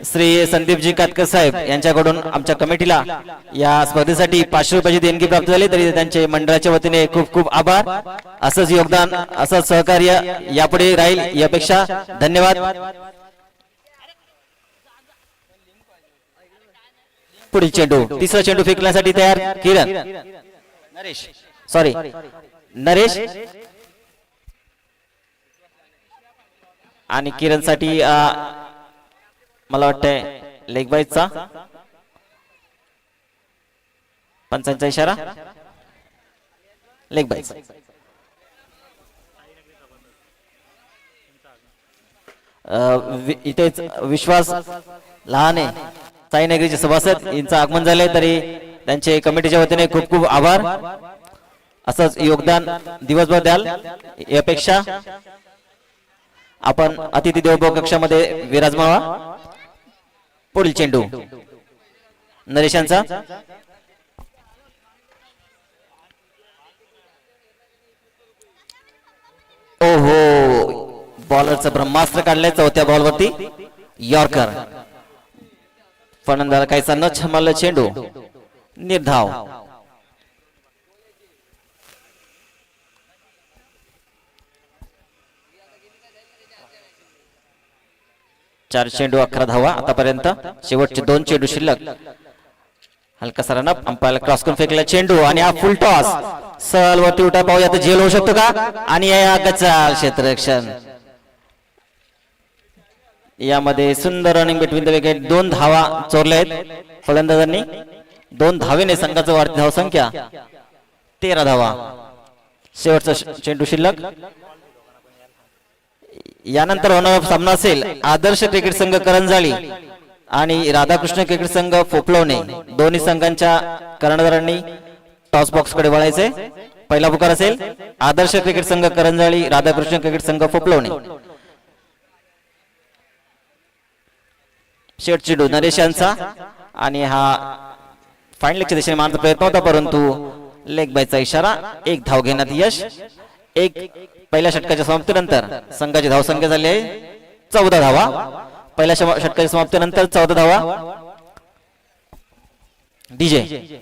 श्री संदीपजी कातकर साहेब यांच्याकडून आमच्या कमिटीला या स्पर्धेसाठी 500 रुपयाची देणगी प्राप्त झाली, तरी त्यांचे मंडळाच्या वतीने खूप खूप आभार. असंच योगदान, असंच सहकार्य यापुढे राहील ही अपेक्षा. धन्यवाद. पुढील चेंडू, तिसरा चेंडू फेकण्यासाठी तयार किरण नरेश, सॉरी नरेश आणि किरण साठी मला वाटतंय लेग बाईचा पंचांचा इशारा, लेग बाईच. इथेच विश्वास लहाने साईनगरीचे सभासद यांचं आगमन झालंय, तरी त्यांचे कमिटीच्या वतीने खूप खूप आभार. असंच योगदान दिवसभर द्याल ही अपेक्षा. आपण अतिथी देवभोग कक्षामध्ये विराजमान व्हा. पुढील चेंडू नरेशांचा, ओहो बॉलरचं ब्रह्मास्त्र काढलंय चौथ्या बॉलवरती, यॉर्कर. फलंदाज काहीसा न छमाल चेंडू, निर्धाव. चार चेंडू 11 धावा आतापर्यंत. शेवटचे 2 चेंडू शिल्लक. हलकासा रन अप, अंपायर क्रॉस करून फेकलेला चेंडू आणि हा फुल टॉस सहल वरती उठा. पाहूया तर झेल होऊ शकतो का, आणि या गचाल क्षेत्ररक्षण. यामध्ये सुंदर रनिंग बिटवीन द विकेट. 2 धावा चोरल्या आहेत फलंदाजांनी. 2 धावेने संघाचं वाढती धावसंख्या 13 धावा. शेवटचा चेंडू शिल्लक. यानंतर होणारा सामना असेल आदर्श क्रिकेट संघ करंजाळी आणि राधाकृष्ण क्रिकेट संघ फोपलवणे. दोन्ही संघांच्या कर्णधारांनी टॉस बॉक्स कडे वळायचे. पहिला पुकार असेल आदर्श क्रिकेट संघ करंजाळी, राधाकृष्ण क्रिकेट संघ फोपलवणे. शेवटचा चेंडू नरेश यांचा, आणि हा फाईन लेगच्या दिशेने मारण्याचा प्रयत्न होता, परंतु लेग बायचा इशारा. 1 धाव घेण्यात यश. पहिल्या षटकाच्या समाप्तीनंतर संघाची धावसंख्या झाली आहे 14 धावा. पहिल्या षटकाच्या समाप्तीनंतर 14 धावा. डीजे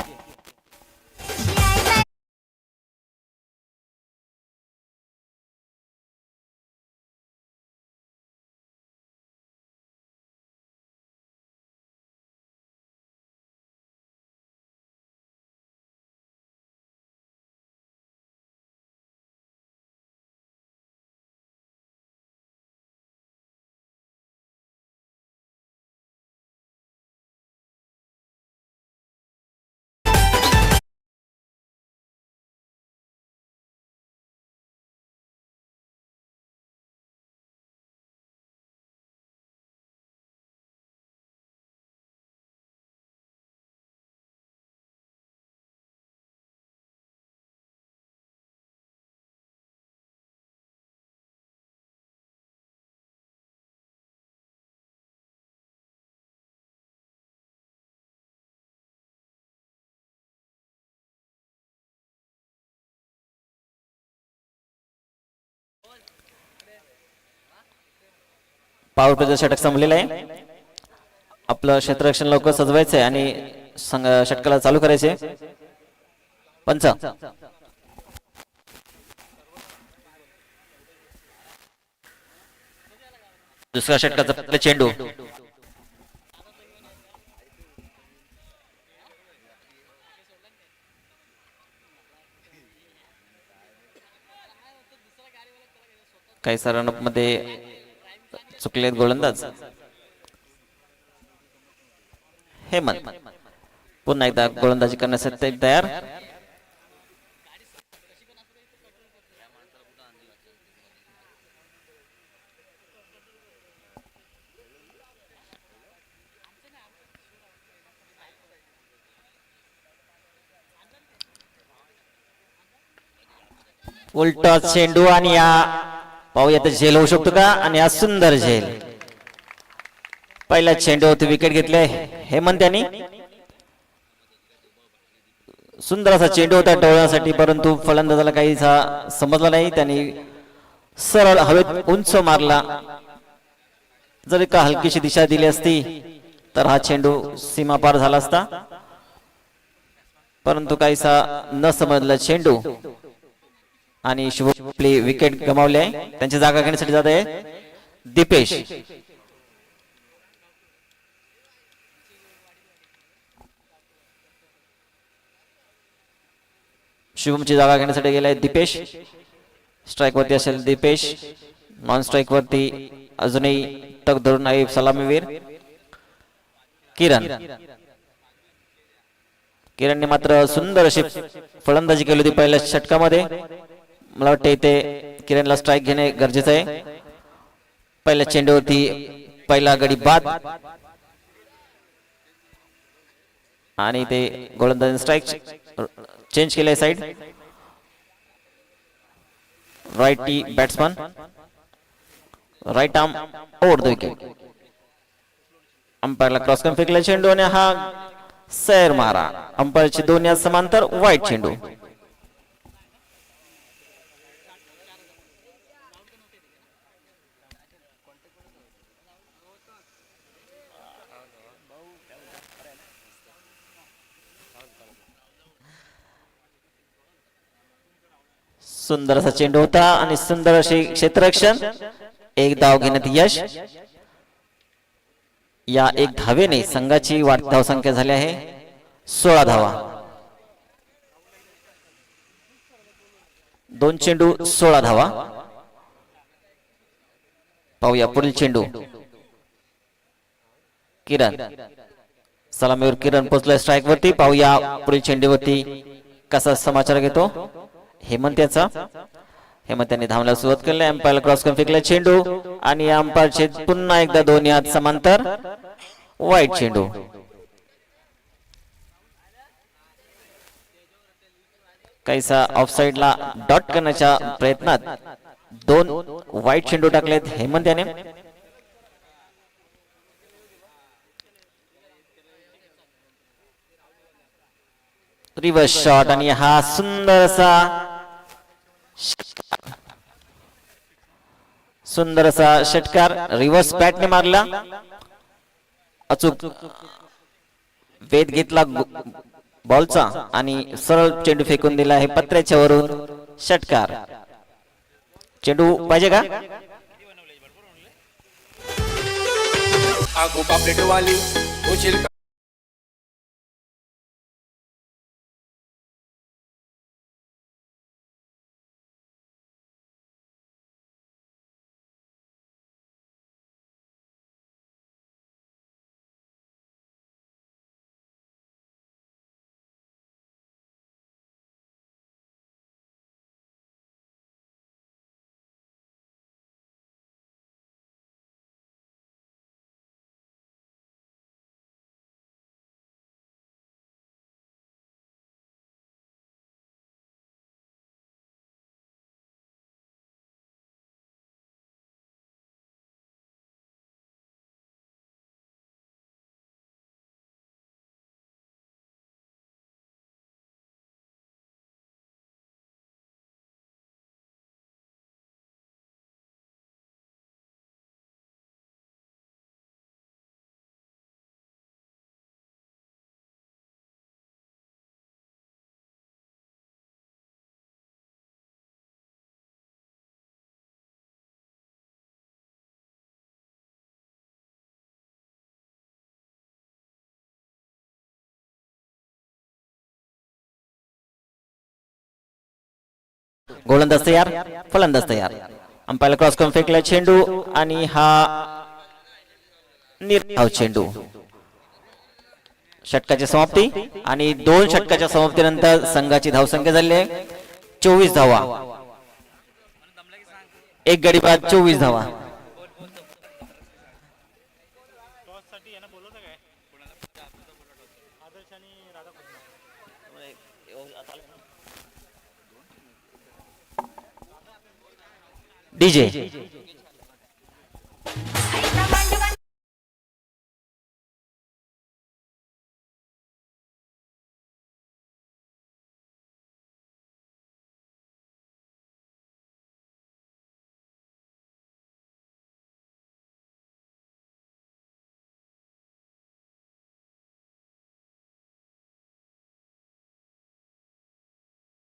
पॉवर प्लेचं षटक संपलेलं आहे. आपलं क्षेत्ररक्षण लवकर सजवायचं आहे आणि षटकाला चालू करायचे. पंच दुसऱ्या षटकाचा चेंडू. काही रनअप मध्ये चुकलेत गोलंदाज. हेमंत पुन्हा एकदा गोलंदाजी करण्यासाठी तयार. उलटा चेंडू, आणि या पाहूया तर झेल होऊ शकतो का, आणि हा सुंदर झेल. पहिला चेंडू होती विकेट घेतले हेमंत यांनी. सुंदर असा चेंडू होता टोळण्यासाठी, परंतु फलंदाजाला काही समजला नाही. त्यांनी सरळ हवेत उंच मारला. जर का हलकीशी दिशा दिली असती तर हा चेंडू सीमा पार झाला असता, परंतु काहीसा न समजला चेंडू आणि शुभम आपली विकेट गमावली आहे. त्यांची जागा घेण्यासाठी जात आहे दीपेश. शुभमची जागा घेण्यासाठी गेलाय दीपेश. स्ट्राइक वरती असेल दीपेश. नॉन स्ट्राइक वरती अजूनही तक धरून आहे सलामीवीर किरण. किरणने मात्र सुंदर अशी फलंदाजी केली होती पहिल्या षटकामध्ये. मला वाटते इथे किरणला स्ट्राइक घेणे गरजेचं आहे. पहिल्या चेंडूवरती पहिला गडी बाद आणि ते गोलंदाज स्ट्राइक चेंज केले side. Righty batsman right arm over the wicket. अंपायरला क्रॉस करून फेकला चेंडू आणि हा सैर मारा. अंपायरची दोन या समांतर वाईट चेंडू. सुंदर असा चेंडू होता आणि सुंदर असे क्षेत्ररक्षण. एक धाव घेण्यात यश. या एक धावेने संघाची वाढती धावसंख्या झाली आहे 16 धावा. दोन चेंडू 16 धावा. पाहूया पुढील चेंडू. किरण सलामीवर किरण पोहोचलाय स्ट्राइक वरती. पाहूया पुढील चेंडूवरती कसा समाचार घेतो हेमंत याचा. हेमंत यांनी धावण्याला सुरुवात केली. अंपायरला क्रॉस करून फेकला चेंडू आणि अंपायरचे पुन्हा एकदा दोन याद समांतर वाईट चेंडू. काहीसा ऑफसाइडला डॉट करण्याच्या प्रयत्नात दोन वाईट चेंडू टाकलेत हेमंत याने. रिव्हर्स शॉट आणि हा सुंदर असा षटकार रिव्हर्स बॅटने मारला. अचूक वेध घेतला बॉलचा आणि सरळ चेंडू फेकून दिला आहे पत्र्याच्या वरून. षटकार. चेंडू पाहिजे का? आगो पापलेट वाली गोलंदाज तयार. फलंदाज तयार. अंपायरला क्रॉस करून फेकला चेंडू आणि हा निर्धाव चेंडू. षटकाची समाप्ती आणि दोन षटकाच्या समाप्तीनंतर संघाची धावसंख्या झाली आहे 24 धावा. एक गडी बाद 24 धावा. डीजे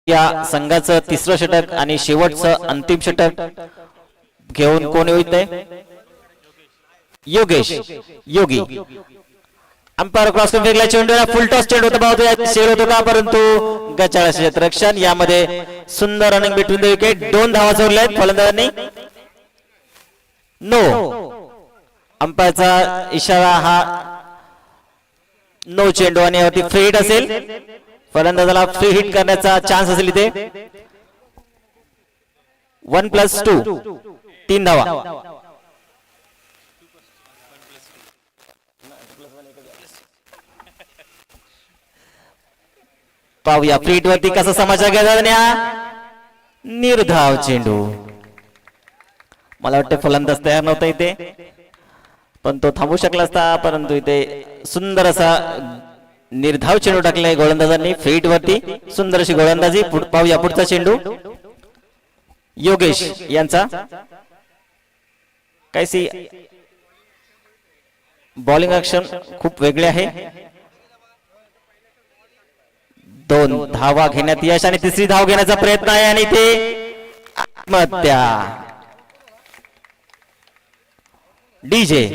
या संघाचं तिसरं षटक आणि शेवटचं अंतिम षटक घेऊन कोण येते? योगेश योगी. अंपायर क्रॉस करून फेकला चेंडूला फुल टॉस चेंडू होता पाहतो शेर होतो का, परंतु गचाळ क्षेत्ररक्षण. यामध्ये सुंदर रनिंग बिटवीन द विकेट. 2 धावा सोडल्या आहेत फलंदाजांनी. नो. अंपायरचा इशारा हा नो चेंडू आणि यावरती फ्री हिट असेल. फलंदाजाला फ्री हिट करण्याचा चान्स असेल इथे. 1+2 3 धावा. पाहूया फ्री हिट वरती कसा समाचार घ्या. निर्धाव चेंडू. मला वाटतं फलंदाज तयार नव्हता इथे, पण तो थांबू शकला असता, परंतु इथे सुंदर असा निर्धाव चेंडू टाकलाय गोलंदाजांनी फ्री हिट वरती. सुंदर अशी गोलंदाजी. पाहूया पुढचा चेंडू योगेश यांचा. काहीशी बॉलिंग ऍक्शन खूप वेगळे आहे. 2 धावा घेण्यात यश आणि तिसरी धाव घेण्याचा प्रयत्न आहे आणि ते आत्महत्या. डीजे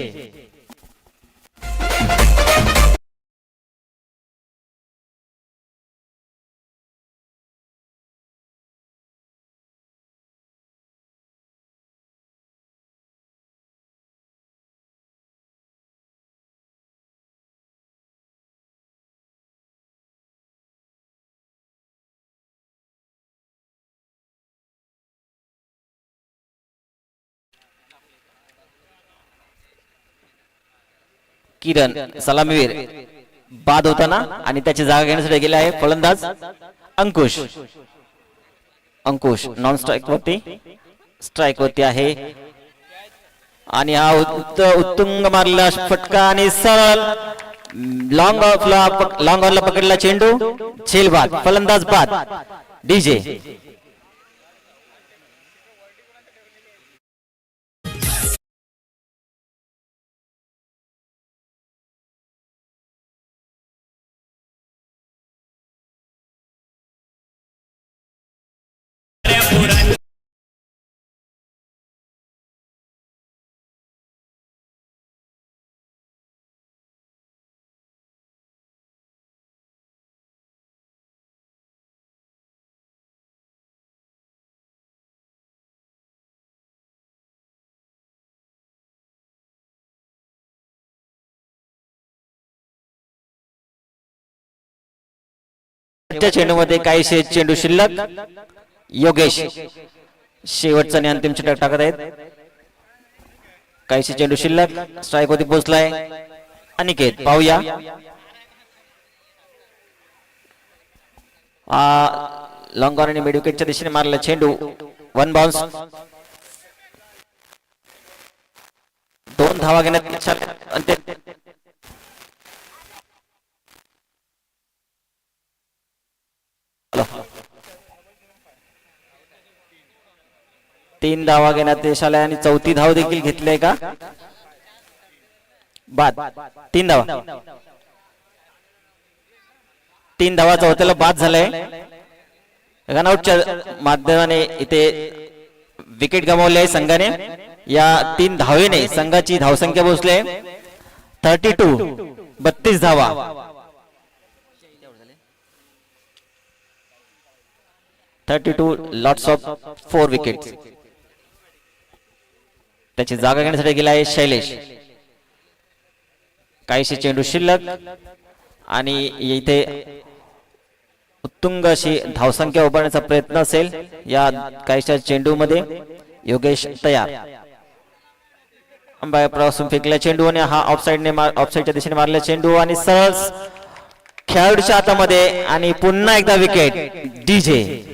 किरण सलामीवीर बाद होताना आणि त्याची जागा घेण्यासाठी गेले आहे फलंदाज अंकुश. अंकुश नॉन स्ट्राईक वरती आहे आणि हा उत्तुंग मारलेला फटका आणि सरळ लॉंग ऑनला पकडला चेंडू. झेल बाद. फलंदाज बाद. डीजे चेंडूमध्ये काहीशे चेंडू शिल्लक. योगेश शेवटचा आणि अंतिम षटक टाकत आहेत. काहीशे चेंडू शिल्लक. स्ट्राईक वरती पोहोचलाय अनिकेत. पाहूया लॉंग ऑन आणि मिड विकेटच्या दिशेने मारला चेंडू. 1 बाउन्स. 2 धावा घेण्यात 3 धावा घेण्यात यश आलाय आणि 4थी धाव देखील घेतलीय का. बाद. 3 धावा. 3 धावा चौथ्याला बाद झालाय. रनआउटच्या माध्यमाने इथे विकेट गमावली आहे संघाने. या 3 धावेने संघाची धावसंख्या पोहोचली 32 धावा. 32 लॉट्स ऑफ 4 विकेट. त्याची जागा घेण्यासाठी गेला आहे शैलेश. काहीशी चेंडू शिल्लक आणि इथे उत्तुंग अशी धावसंख्या उभारण्याचा प्रयत्न असेल या काहीशा चेंडू मध्ये. योगेश तयार. अंपायर पासून फेकला चेंडू आणि हा ऑफसाइडच्या दिशेने मारला चेंडू आणि सरळ खेळाडूच्या हातामध्ये आणि पुन्हा एकदा विकेट. डीजे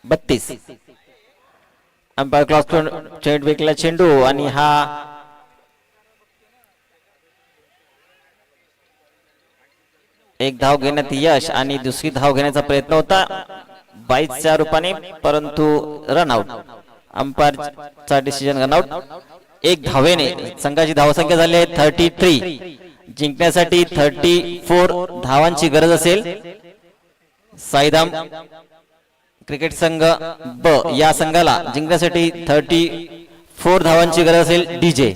32. अंपायर क्रॉस चेंड विकला चेंडू आणि हा एक धाव घेण्यात यश आणि दुसरी धाव घेण्याचा प्रयत्न होता 22च्या रूपाने, परंतु रनआउट. अंपायरचा decision run out. एक धावेने संघाची धावसंख्या झाली आहे 33. जिंकण्यासाठी 34 धावांची गरज असेल. साईधाम क्रिकेट संघ ब या संघाला जिंकण्यासाठी 34 धावांची गरज असेल. डीजे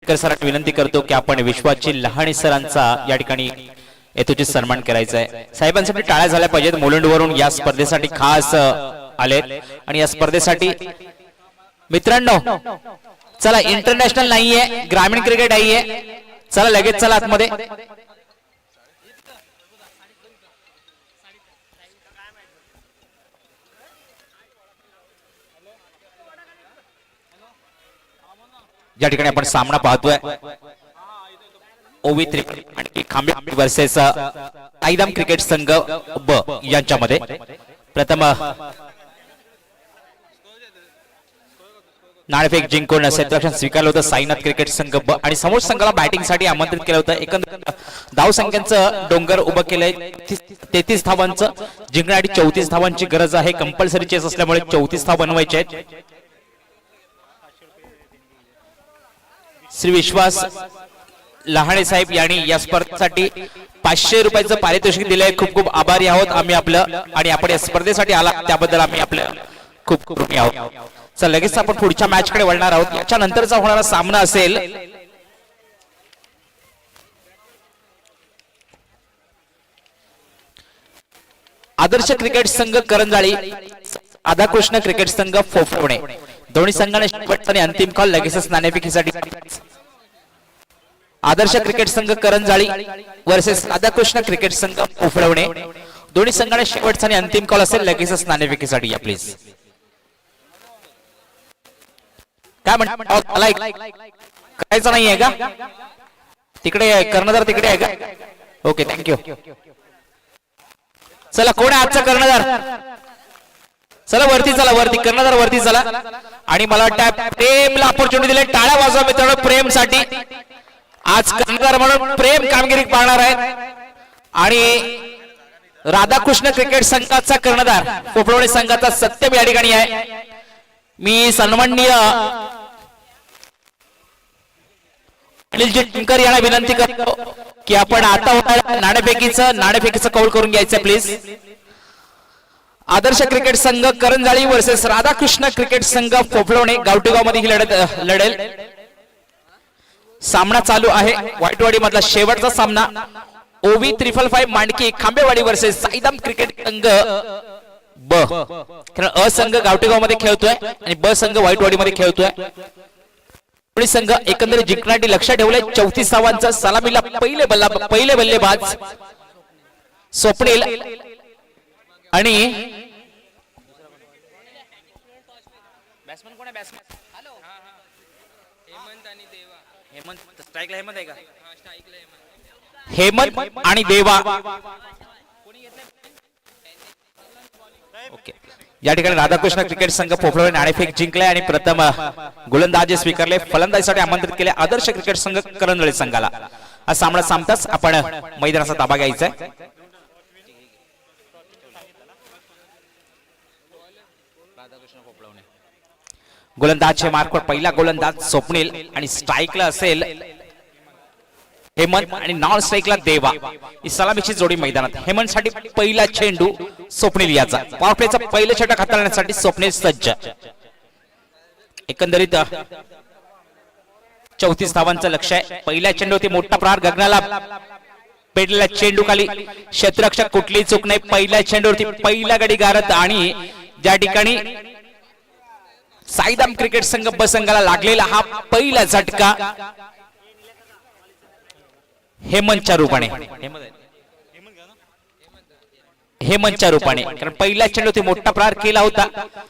सरांना विनंती करतो की आपण विश्वाची लहाणी सरांचा या ठिकाणी यथोचित सन्मान करायचा आहे. साहेबांसाठी टाळ्या झाल्या पाहिजेत. मोलंडवरून या स्पर्धेसाठी खास आलेत आणि या स्पर्धेसाठी मित्रांनो चला, इंटरनॅशनल नाहीये, ग्रामीण क्रिकेट नाहीये. चला लगेच चला आतमध्ये. ज्या ठिकाणी आपण सामना पाहतोय ओवी आणि खांबे वर्सेस साईधाम क्रिकेट संघ ब यांच्यामध्ये. प्रथम नाणेफेक जिंकून क्षेत्ररक्षण स्वीकारलं होतं साईनाथ क्रिकेट संघ ब आणि समोर संघाला बॅटिंग साठी आमंत्रित केलं होतं. एकंदर धाव संख्यांचं डोंगर उभं केलंय 33 धावांचं. जिंकण्यासाठी 34 धावांची गरज आहे. कंपल्सरी चेस असल्यामुळे 34 धाव बनवायचे आहेत. श्री विश्वास लहाणे साहेब यांनी या स्पर्धेसाठी 500 रुपयाचं पारितोषिक दिलंय. खूप खूप आभारी आहोत आम्ही आपलं, आणि आपण या स्पर्धेसाठी आला त्याबद्दल आम्ही आपलं खूप खूप ऋणी आहोत. चल लगेच आपण पुढच्या मॅच कडे वळणार आहोत. याच्या नंतरचा होणारा सामना असेल आदर्श क्रिकेट संघ करंजाळी राधाकृष्ण क्रिकेट संघ फोफवणे. दोन्ही संघाने शेवटचा अंतिम कॉल लगेचच नाणेफेकीसाठी. आदर्श क्रिकेट संघ करंजाळी वर्सेस राधाकृष्ण क्रिकेट संघ फोफवणे. दोन्ही संघाने शेवटचा आणि अंतिम कॉल असेल लगेचच नाणेफेकीसाठी. या प्लीज काय म्हणता, करायचं नाहीये का? तिकडे कर्णधार तिकडे आहे का? Okay thank you. चला कोण आहे आजचा कर्णधार? चला वरती चला, वरती कर्णधार वरती चला. आणि मला वाटतं प्रेमला ऑपॉर्च्युनिटी दिली. टाळ्या वाजवा मित्रांनो प्रेमसाठी. आज कर्णधार म्हणून प्रेम कामगिरी पाहणार आहेत. आणि राधाकृष्ण क्रिकेट संघाचा कर्णधार पोपळवणे संघाचा सत्यम या ठिकाणी आहे. मी सन्माननीय अनिलजी टिंकर यांना विनंती करतो की आपण आता होणाऱ्या नाणेफेकीचं कौल करून घ्यायचं प्लीज. आदर्श क्रिकेट संघ करंजाळी वर्सेस राधाकृष्ण क्रिकेट संघ पोपळवणे गावठेगाव मध्ये ही लढत लढेल. सामना चालू आहे. वाईटवाडी मधला शेवटचा सामना. ओवी 555 मांडकी खांबेवाडी वर्सेस साईधाम क्रिकेट संघ ब. अ संघ गावठेगाव मध्ये खेळतोय आणि ब संघ वाईटवाडी मध्ये खेळतोय. दोन्ही संघ एकंदरीत जिंकण्यासाठी लक्ष ठेवलंय. 34 धावांचा. सलामीला पहिले बल्लेबाज स्वप्नील आणि बॅट्समन कोण आहे? बॅट्समन हेमंत स्ट्राईकला हेमंत आहे का? हेमंत आणि देवा ओके, या ठिकाणी राधाकृष्ण क्रिकेट संघ पोफळवणे नाणेफेक जिंकले आणि प्रथम गोलंदाजी स्वीकारले. फलंदाजीसाठी आमंत्रित केले आदर्श क्रिकेट संघ करंजळे संघाला. हा सामना संपताच आपण मैदानाचा ताबा घ्यायचा आहे. गोलंदाजचे मार्कवर पहिला गोलंदाज स्वप्नील आणि स्ट्राईकला असेल हेमंत आणि नॉन स्ट्राईकला देवा. ही सलामीची जोडी मैदानात. हेमंत साठी पहिला चेंडू, स्वप्नील याचा. पॉवर प्लेचा पहिलं षटक हाताळण्यासाठी स्वप्नील सज्ज. एकंदरीत 34 धावांचं लक्ष आहे. पहिल्या चेंडूवरती मोठा प्रहार गगनाला पेटलेला चेंडू खाली क्षेत्ररक्षक कुठलीही चूक नाही. पहिल्या चेंडूवरती पहिला गडी गारत आणि ज्या ठिकाणी साईदाम क्रिकेट संघ ब संघाला लागलेला हा पहिला झटका हेमंतच्या रूपाने कारण पहिल्या चेंडूवरती मोठा प्रहार केला होता.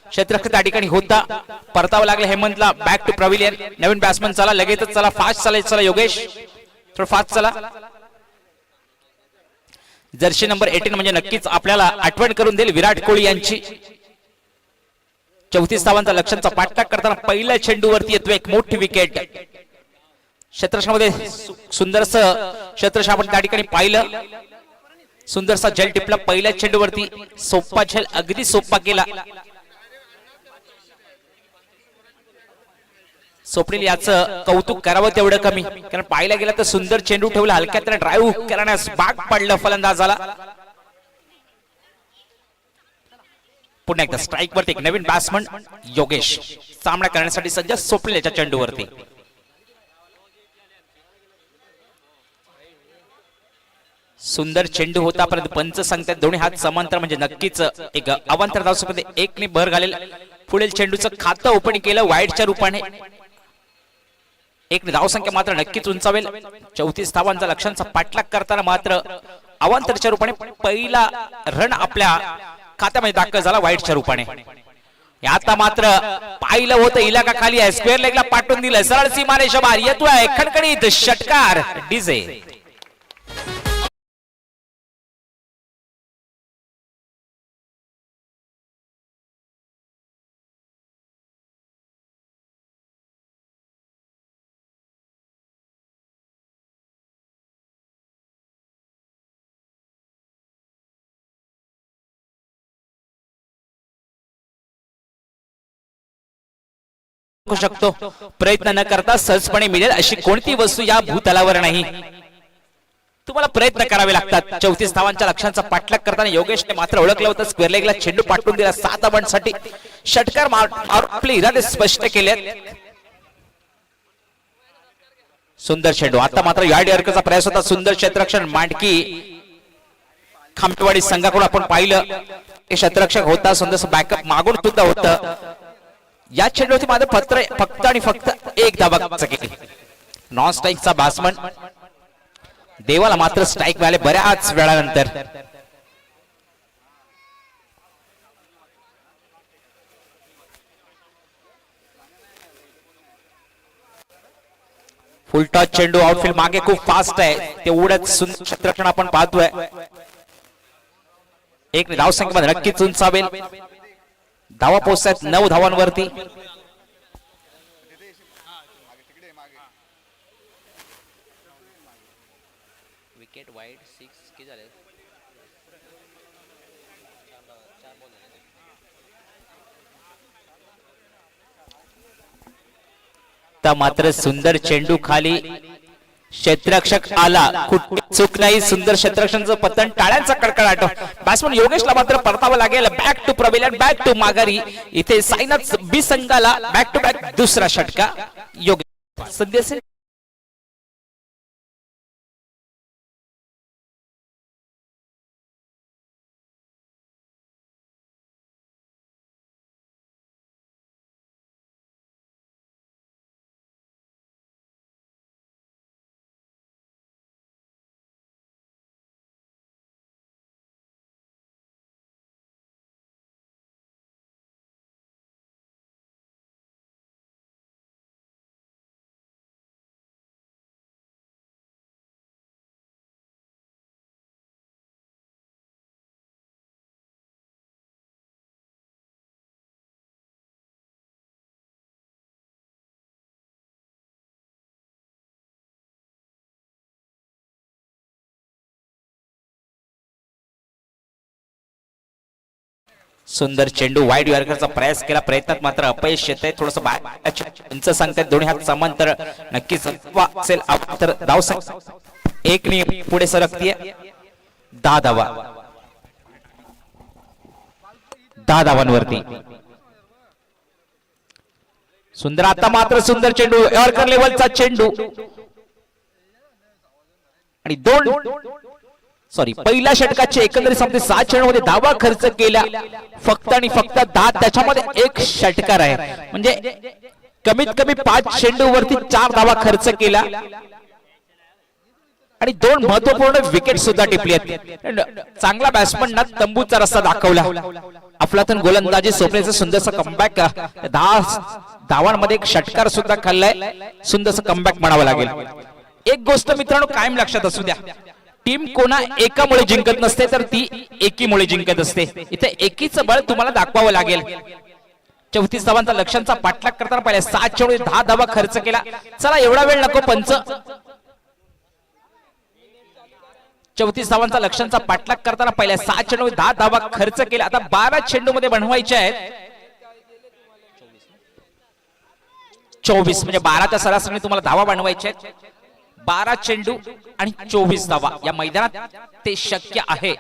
क्षेत्ररक्षक त्या ठिकाणी होता. परतावं लागलं हेमंतला. Back to pavilion. नवीन बॅट्समन चला, लगेचच चला, फास्ट चालायचं. चला योगेश, थोडं फास्ट चला. जर्सी नंबर 18 म्हणजे नक्कीच आपल्याला आठवण करून देईल विराट कोहली यांची. 34 धावांचा लक्ष्यांचा पाठलाग करताना पहिल्या चेंडूवरती येतो एक मोठी विकेट. क्षेत्ररक्षणामध्ये सुंदरस क्षेत्ररक्षण आपण त्या ठिकाणी पाहिलं. सुंदरसा झेल टिपला पहिल्या चेंडूवरती. सोप्पा झेल, अगदी सोप्पा केला. स्वप्नील याचं कौतुक करावं तेवढं कमी, कारण पाहायला गेलं तर सुंदर चेंडू ठेवला. हलक्यात ड्राईव्ह करण्यास भाग पडलं फलंदाजाला. पुन्हा एकदा स्ट्राईक वरती एक नवीन बॅट्समन योगेश सामना करण्यासाठी सज्ज. स्वप्नील याच्या चेंडूवरती सुंदर चेंडू होता, परंतु पंच सांगतात दोन्ही हात समांतर म्हणजे नक्कीच एक अवांतर धावसंख्येमध्ये एकने भर घालेल. पुढील चेंडूचं खातं ओपन केलं वाईडच्या रूपाने. एक धावसंख्या मात्र नक्कीच उंचावेल. 34 धावांचा लक्ष्यांचा पाठलाग करताना मात्र अवांतरच्या रूपाने पहिला रन आपल्या खात्यामध्ये दाखल झाला वाईडच्या रूपाने. आता मात्र पाहिलं होतं इलाका खाली आहे. स्क्वेअर लेगला पाठवून दिलं. सरळ सीमारेषा बाहेर येतोय खणखणीत षटकार डीजे. शकतो प्रयत्न न करता सहजपणे मिळेल अशी कोणती वस्तू या भूतलावर नाही. तुम्हाला प्रयत्न करावे लागतात. 34 धावांच्या लक्ष्यांचा पाठलाग करताना योगेशने मात्र ओळखलं होतं. स्क्वेअर लेगला चेंडू पाठवून दिला 7 धावांसाठी. षटकार आपले इरादे स्पष्ट केले. सुंदर चेंडू. आता मात्र यार्ड अर्कचा प्रयास होता. सुंदर क्षेत्ररक्षण मांडकी खांबेवाडी संघाकडून आपण पाहिलं. एक क्षेत्ररक्षक होता. सुंदर बॅकअप मागून सुद्धा होतं. या चेंडूवरती मात्र फक्त आणि फक्त एक धावा केली. नॉन स्ट्राईकचा बॅट्समन देवाला मात्र स्ट्राईक मिळाले बऱ्याच वेळानंतर. फुल टॉस चेंडू आउटफील्ड मागे खूप फास्ट आहे. तेवढंच सुंदर क्षेत्ररक्षण आपण पाहतोय. एक धावसंख्येमध्ये नक्कीच उंचावेल. धावा पोहोचतात 9 धावांवरती. विकेट वाईड 6 की झाले. मात्र सुंदर चेंडू खाली क्षेत्ररक्षक आला. कुठली चूक नाही. सुंदर क्षेत्ररक्षणाचं पतन. टाळ्यांचा कडकडाट. बॅट्समन योगेशला मात्र परतावं लागेल. बॅक टू प्रविलियन, बॅक टू माघारी. इथे साईनाथ बी संघाला बॅक टू बॅक दुसरा षटका योगेश सध्या सुंदर चेंडू वाईड यॉर्करचा प्रयास केला, प्रयत्नात मात्र अपयश येत आहे. थोडस उंच सांगतात दोन्ही हात समांतर, नक्कीच असेल तर धाव एक ने पुढे सरकतीये. 10 धावा, 10 धावांवरती. सुंदर आता मात्र सुंदर चेंडू, यॉर्कर लेवलचा चेंडू आणि पहिल्या षटकाचे एकंदरीत समजे 6 चेंडूमध्ये धावा खर्च केल्या फक्त आणि फक्त 10. त्याच्यामध्ये एक षटकार आहे, म्हणजे कमीत कमी 5 चेंडू वरती 4 धावा खर्च केला आणि 2 महत्वपूर्ण विकेट सुद्धा टिपली आहेत. चांगला बॅट्समन तंबूचा रस्ता दाखवला. अफलातून गोलंदाजी स्वप्नेचं सुंदरसं कमबॅक, 10 धावांमध्ये एक षटकार सुद्धा खाल्लाय. सुंदरसं कमबॅक म्हणावं लागेल. एक गोष्ट मित्रांनो कायम लक्षात असू द्या, टीम कोणा एकामुळे जिंकत नसते तर ती एकीमुळे जिंकत असते. इथे एकीचं बळ तुम्हाला दाखवावं लागेल. 34 धावांचा लक्ष्यांचा पाठलाग करताना पाहिजे, 7 चेंडू 10 धावा खर्च केला. चला एवढा वेळ नको पंच. 34 धावांचा लक्ष्यांचा पाठलाग करताना पाहिजे, 7 चेंडू 10 धावा खर्च केला. आता 12 चेंडू मध्ये बनवायचे आहेत 24, म्हणजे 12च्या सरासरी तुम्हाला धावा बनवायचे आहेत. 12 चेंडू आणि 24 धावा या मैदानात ते शक्य आहे.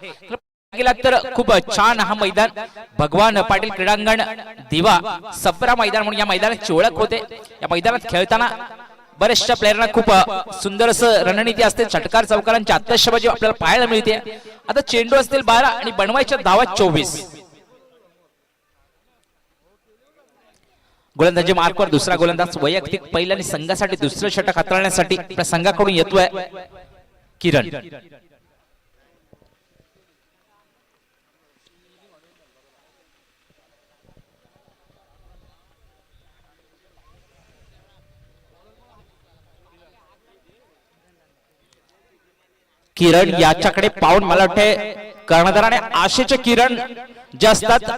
गेला तर खूप छान हा मैदान भगवान पाटील क्रीडांगण दिवा सप्रा मैदान म्हणून या मैदानाची ओळख होते. या मैदानात खेळताना बरेचशा प्लेयरना खूप सुंदर असं रणनीती असते. षटकार चौकारांची आत्मशबाजी आपल्याला पाहायला मिळते. आता चेंडू असतील 12 आणि बनवायच्या धावा 24. गोलंदाजी मार्कवर दुसरा गोलंदाज वैयक्तिक पहिल्या आणि संघासाठी दुसरं षटक हाताळण्यासाठी आपल्या संघाकडून येतोय किरण. किरण याच्याकडे पाहून मला वाटते कर्णधार आणि आशेचे किरण जे असतात,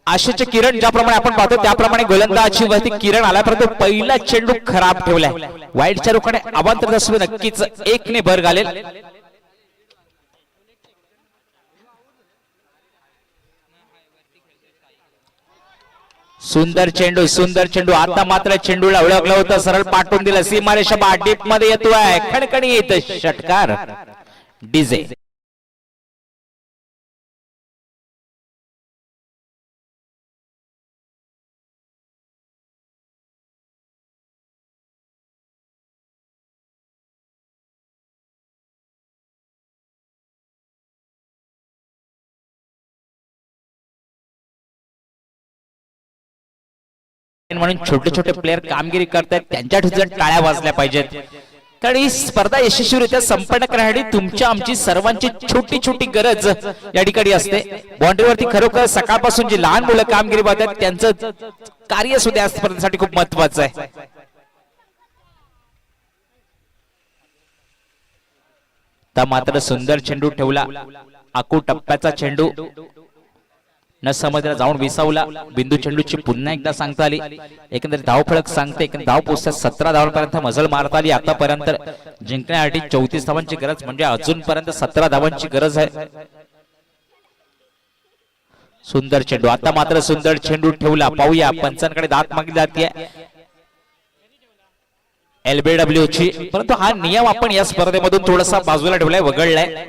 आशेचे किरण ज्याप्रमाणे आपण पाहतो त्याप्रमाणे गोलंदाजी वरती किरण आला, परंतु पहिला चेंडू खराब ठेवलाय. वाईडच्या रुखाने अवांतर दसवे नक्कीच 1 ने भर घालेल. सुंदर चेंडू आता मात्र चेंडूला ओळखलं होतं, सरळ पाठवून दिलं. सीमारेषा डीप मध्ये येतोय, खणखणी येत षटकार. डीजे म्हणून छोटे छोटे प्लेयर कामगिरी करतात, त्यांच्या ठिकाणी टाळ्या वाजल्या पाहिजेत. कारण ही स्पर्धा यशस्वीरित्या संपन्न करण्यासाठी तुमच्या आमची सर्वांची छोटी छोटी गरज या ठिकाणी असते. बाउंड्रीवरती खरोखर सकाळपासून जी लहान मुलं कामगिरी पाहतात त्यांचं कार्य सुद्धा या स्पर्धेसाठी खूप महत्वाचं आहे. तर मात्र सुंदर चेंडू ठेवला, आकू टप्प्याचा चेंडू न समजला जाऊन विसावला. बिंदू चेंडूची पुन्हा एकदा सांगता आली. एकंदरीत धावफलक सांगते धाव पोहोचतात 17 धावांपर्यंत मजल मारता आली. आतापर्यंत जिंकण्यासाठी 34 धावांची गरज, म्हणजे अजूनपर्यंत 17 धावांची गरज आहे. सुंदर चेंडू, आता मात्र सुंदर चेंडू ठेवला. पाहूया पंचांकडे दात मागली जाते LBW ची, परंतु हा नियम आपण या स्पर्धेमधून थोडासा बाजूला ठेवलाय, वगळलाय.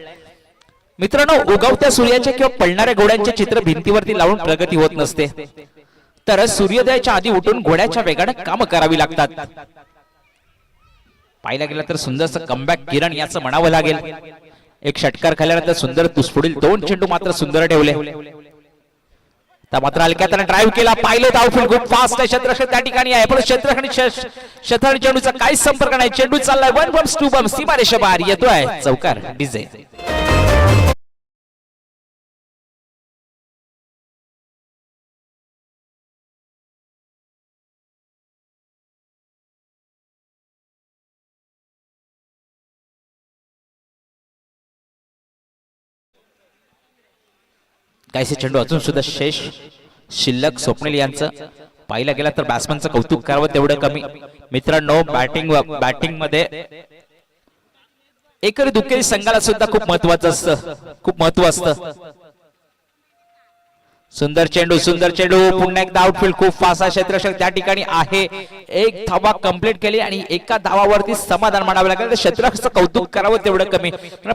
मित्रांनो, उगवत्या सूर्याचे किंवा पळणाऱ्या घोड्यांचे चित्र भिंतीवरती लावून प्रगती होत नसते, तर सूर्योदयाच्या आधी उठून घोड्याच्या वेगाने काम करावी लागतात. पाहिला गेला तर सुंदरसं कमबॅक किरण याचं म्हणावं लागेल. एक षटकार खाल्यानंतर सुंदर पुढील 2 चेंडू मात्र सुंदर ठेवले. तर मात्र हलक्यात ड्राईव्ह केला. पाहिलं धावफूल खूप फास्ट आहे. क्षेत्ररक्षक त्या ठिकाणी आहे, पण क्षेत्ररक्षक चेंडूचा काहीच संपर्क नाही. चेंडू चाललाय 1 बम्स 2 बम्स, सीमारेषा बाहेर येतोय चौकार. डीजे काहीसे चेंडू अजून सुद्धा शेष शिल्लक. स्वप्नील यांचं पाहिला गेला तर बॅट्समनचं कौतुक करावं तेवढं कमी. मित्रांनो, बॅटिंग मध्ये एकरी दुहेरी संघाला सुद्धा खूप महत्वाचं असतं, खूप महत्व असतं. सुंदर चेंडू पुन्हा एकदा आउटफील्ड खूप फास्ट आहे. क्षेत्ररक्षक त्या ठिकाणी आहे. एक धावा कंप्लीट केली आणि एका धावावरती समाधान मानावं लागेल. क्षेत्ररक्षकाचं कौतुक करावं तेवढं कमी.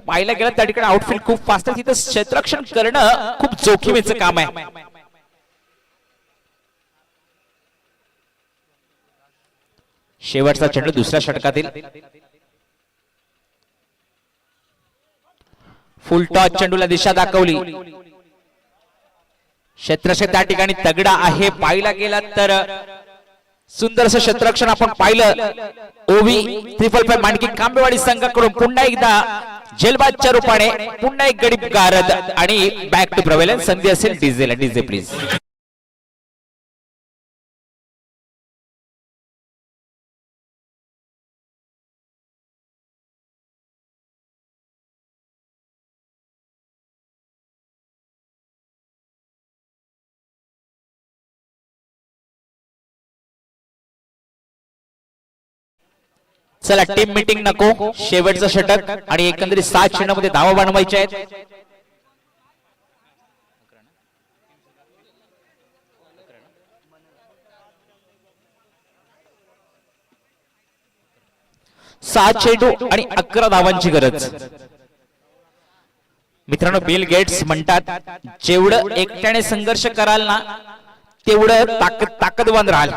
पाहिलं गेलं त्या ठिकाणी आउटफील्ड खूप फास्ट आहे. तिथं क्षेत्ररक्षण करणं खूप जोखमीचं काम आहे. शेवटचा चेंडू दुसऱ्या षटकातील. फुल टॉस चेंडूला दिशा दाखवली. क्षेत्ररक्षक त्या ठिकाणी तगडा आहे. पाहिला गेला तर सुंदरसं क्षेत्ररक्षण आपण पाहिलं. ओवी 355 मांडकी कांबेवाडी संघाकडून पुन्हा एकदा जेलबादच्या रूपाने पुन्हा एक गडी गारद आणि बॅक टू प्रवेलन. संधी असेल डीजे प्लीज. चला टीम मीटिंग नको. शेवटचं षटक आणि एकंदरीत 7 चेंडूमध्ये धावा बनवायच्या आहेत. सात चेंडू आणि 11 धावांची गरज. मित्रांनो, बिल गेट्स म्हणतात जेवढं एकट्याने संघर्ष कराल ना तेवढं ताकदवान राहाल.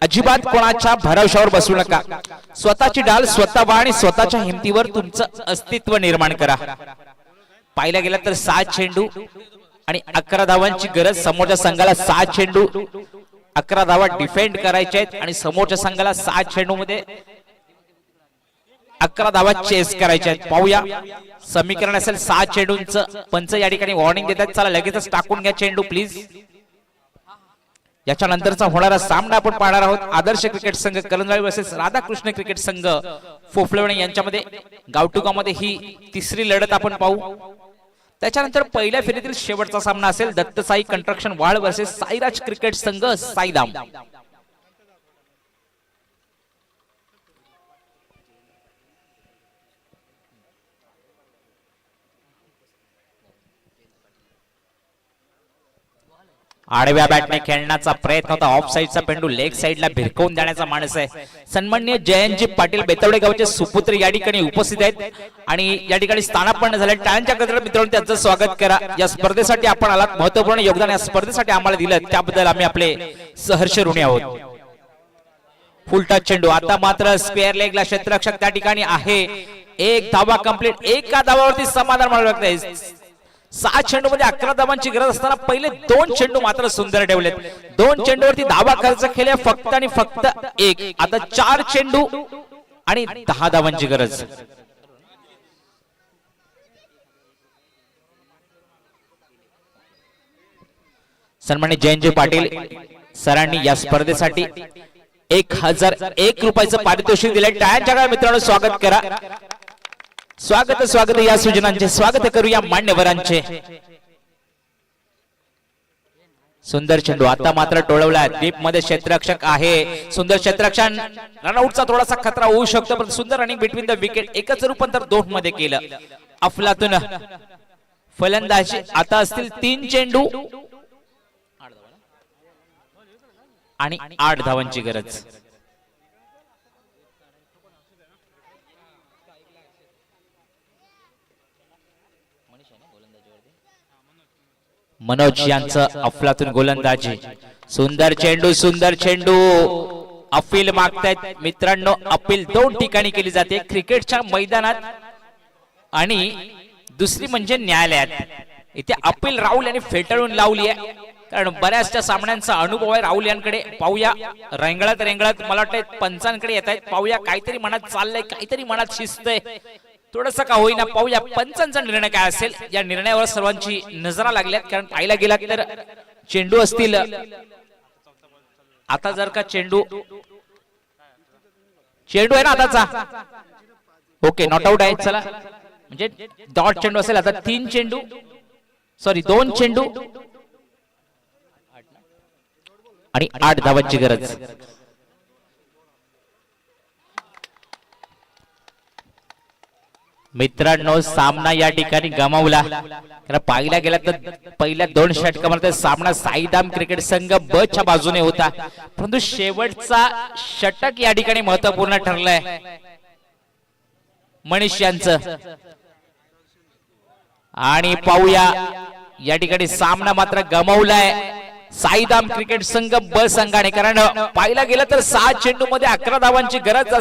अजिबात कोणाच्या भरवशावर बसू नका. स्वतःची डाल स्वतः व्हा आणि स्वतःच्या हिमतीवर तुमचं अस्तित्व निर्माण करा. पाहिलं गेलं तर 7 चेंडू आणि 11 धावांची गरज. समोरच्या संघाला 7 चेंडू 11 धावा डिफेंड करायच्या आहेत आणि समोरच्या संघाला 7 चेंडू मध्ये 11 धावा चेस करायच्या आहेत. पाहूया समीकरण असेल 7 चेंडूंचं. पंच या ठिकाणी वॉर्निंग देतात. चला लगेचच टाकून घ्या चेंडू प्लीज. याच्या नंतरचा होणारा सामना आपण पाहणार आहोत. आदर्श क्रिकेट संघ करंजवाडी वर्सेस राधाकृष्ण क्रिकेट संघ फोफलेवणे यांच्यामध्ये गावटुगा मध्ये ही तिसरी लढत आपण पाहू. त्याच्यानंतर पहिल्या फेरीतील शेवटचा सामना असेल दत्तसाई कंस्ट्रक्शन वाळ वर्सेस साईराज क्रिकेट संघ साईदाम. आडव्या बॅटने खेळण्याचा प्रयत्न होता. ऑफ साईडचा पेंडू लेग साईडला भिरकवून देण्याचा माणूस आहे. सन्माननीय जयंतजी पाटील बेतवडे गावचे सुपुत्र या ठिकाणी उपस्थित आहेत आणि या ठिकाणी स्थानापन्न झाले. टाळ्यांच्या गजरात मित्रांनो त्यांचं स्वागत करा. या स्पर्धेसाठी आपण आलात, महत्वपूर्ण योगदान या स्पर्धेसाठी आम्हाला दिलं त्याबद्दल आम्ही आपले सहर्ष ऋणी आहोत. फुल टच चेंडू. आता मात्र स्क्वेअर लेगला क्षेत्ररक्षक त्या ठिकाणी आहे. एक धावा कंप्लीट. एका धावावरती समाधान मानावं लागतंय. 7 चेंडू मध्ये 11 धावांची गरज असताना पहिले 2 चेंडू मात्र सुंदर ठेवलेत. 2 चेंडूवरती धावा खर्च केले फक्त आणि फक्त 1. आता 4 चेंडू आणि 10 धावांची गरज. सन्माननीय जयंतजी पाटील सरांनी या स्पर्धेसाठी 1001 रुपयाचं पारितोषिक दिलंय. टाळ्यांच्या मित्रांनो स्वागत करा. स्वागत या सूचनांचे स्वागत करूया मान्यवरांचे. सुंदर चेंडू आता मात्र टोळवला. डीप मध्ये क्षेत्ररक्षक आहे. सुंदर क्षेत्ररक्षण. रनआउटचा थोडासा खतरा होऊ शकतो पण सुंदर रनिंग बिटवीन द विकेट. एकच रूपांतर 2 मध्ये केलं. अफलातून फलंदाजी. आता असतील 3 चेंडू आणि 8 धावांची गरज. मनोज यांचं अफलातून गोलंदाजी. सुंदर चेंडू अपील मागतायत मित्रांनो. अपील 2 ठिकाणी केली जाते, क्रिकेटच्या मैदानात आणि दुसरी म्हणजे न्यायालयात. इथे अपील राहुल यांनी फेटाळून लावली आहे कारण बऱ्याचशा सामन्यांचा अनुभव आहे राहुल यांकडे. पाहूया रेंगळत मला वाटतं पंचांकडे येत आहेत. पाहूया काहीतरी मनात चाललंय, काहीतरी मनात शिस्त आहे. थोडस का होईना पाहूया पंचांचा निर्णय काय असेल. या निर्णयावर सर्वांची नजरा लागल्यात कारण पाहायला गेला तर चेंडू असतील. आता जर का चेंडू आहे ना आताचा, ओके नॉट आउट आहे. चला म्हणजे डॉट चेंडू असेल. आता 2 चेंडू आणि 8 धावांची गरज. मित्रांनो सामना या ठिकाणी गमावला कारण पाहिला गेला तर पहिल्या 2 षटकामध्ये सामना साईदाम क्रिकेट संघ ब च्या बाजूने होता, परंतु शेवटचा षटक या ठिकाणी महत्वपूर्ण ठरलाय मनीष यांचं. आणि पाहूया या ठिकाणी सामना मात्र गमावलाय साईदाम क्रिकेट संघ ब संघाने, कारण पाहिला गेला तर 6 चेंडू मध्ये 11 धावांची गरज असते.